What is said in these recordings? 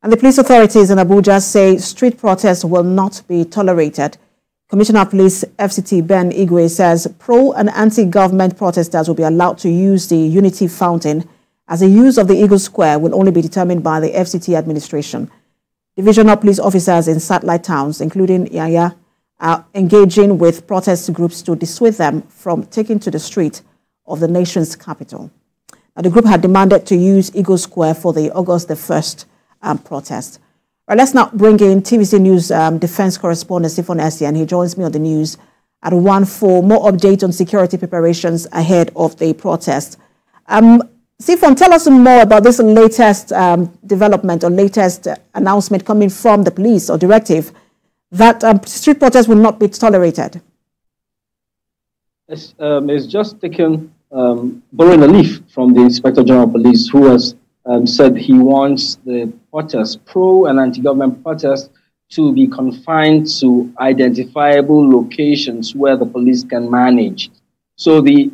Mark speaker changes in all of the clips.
Speaker 1: And the police authorities in Abuja say street protests will not be tolerated. Commissioner of Police FCT Igweh says pro- and anti-government protesters will be allowed to use the Unity Fountain, as the use of the Eagle Square will only be determined by the FCT Administration. Divisional police officers in satellite towns, including Igweh, are engaging with protest groups to dissuade them from taking to the street of the nation's capital. Now, the group had demanded to use Eagle Square for the August the 1st protest. All right, let's now bring in TVC News defense correspondent Stephen Essien. He joins me on the news at 1 for more update on security preparations ahead of the protest. Stephen, tell us more about this latest development or latest announcement coming from the police or directive that street protests will not be tolerated.
Speaker 2: It's just taken borrowing a leaf from the Inspector General of Police, who has said he wants the protests, pro- and anti-government protests, to be confined to identifiable locations where the police can manage. So the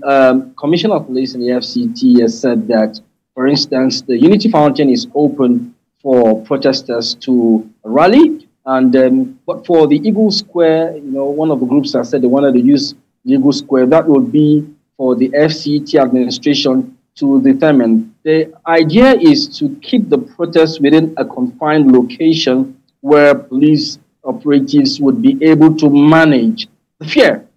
Speaker 2: Commissioner of Police in the FCT has said that, for instance, the Unity Fountain is open for protesters to rally, and but for the Eagle Square, one of the groups has said they wanted to use the Eagle Square. That would be for the FCT administration to determine. The idea is to keep the protests within a confined location where police operatives would be able to manage. The fear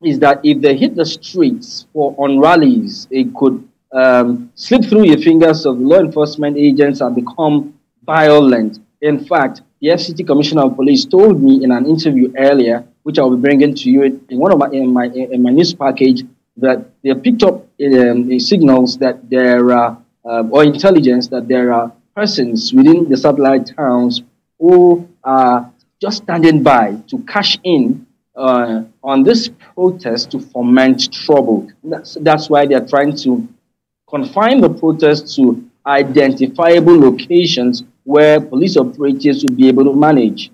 Speaker 2: is that if they hit the streets on rallies, it could slip through your fingers of law enforcement agents and become violent. In fact, the FCT Commissioner of Police told me in an interview earlier, which I'll be bringing to you in one of my news package, that they picked up signals that there are or intelligence that there are persons within the satellite towns who are just standing by to cash in on this protest to foment trouble. That's why they are trying to confine the protest to identifiable locations where police operatives will be able to manage.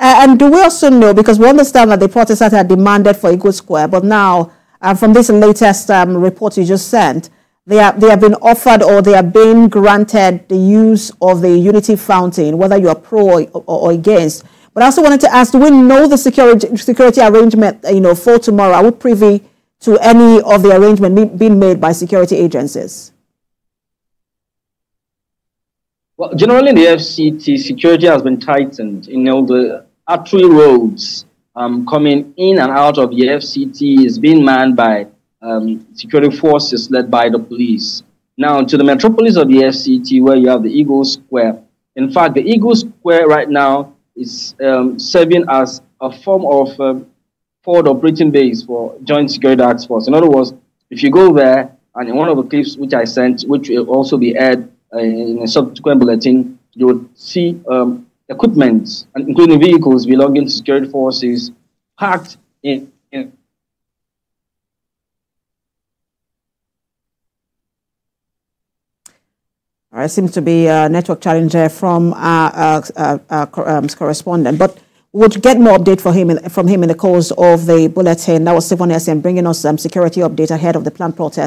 Speaker 1: And do we also know, because we understand that the protesters had demanded for Eagle Square, but now from this latest report you just sent, they have been offered or they are being granted the use of the Unity Fountain, whether you are pro or against. But I also wanted to ask, do we know the security arrangement, for tomorrow? Are we privy to any of the arrangement being made by security agencies?
Speaker 2: Well, generally in the FCT, security has been tightened. The artery roads coming in and out of the FCT is being manned by security forces led by the police. Now, to the metropolis of the FCT, where you have the Eagle Square. In fact, the Eagle Square right now is serving as a form of forward operating base for Joint Security Task Force. In other words, if you go there, and in one of the clips which I sent, which will also be aired in a subsequent bulletin, you would see equipment, including vehicles belonging to security forces, parked in.
Speaker 1: All right, seems to be a network challenge from our correspondent, but we'll get more update from him in the course of the bulletin. That was Stephen Essien bringing us some security update ahead of the planned protest.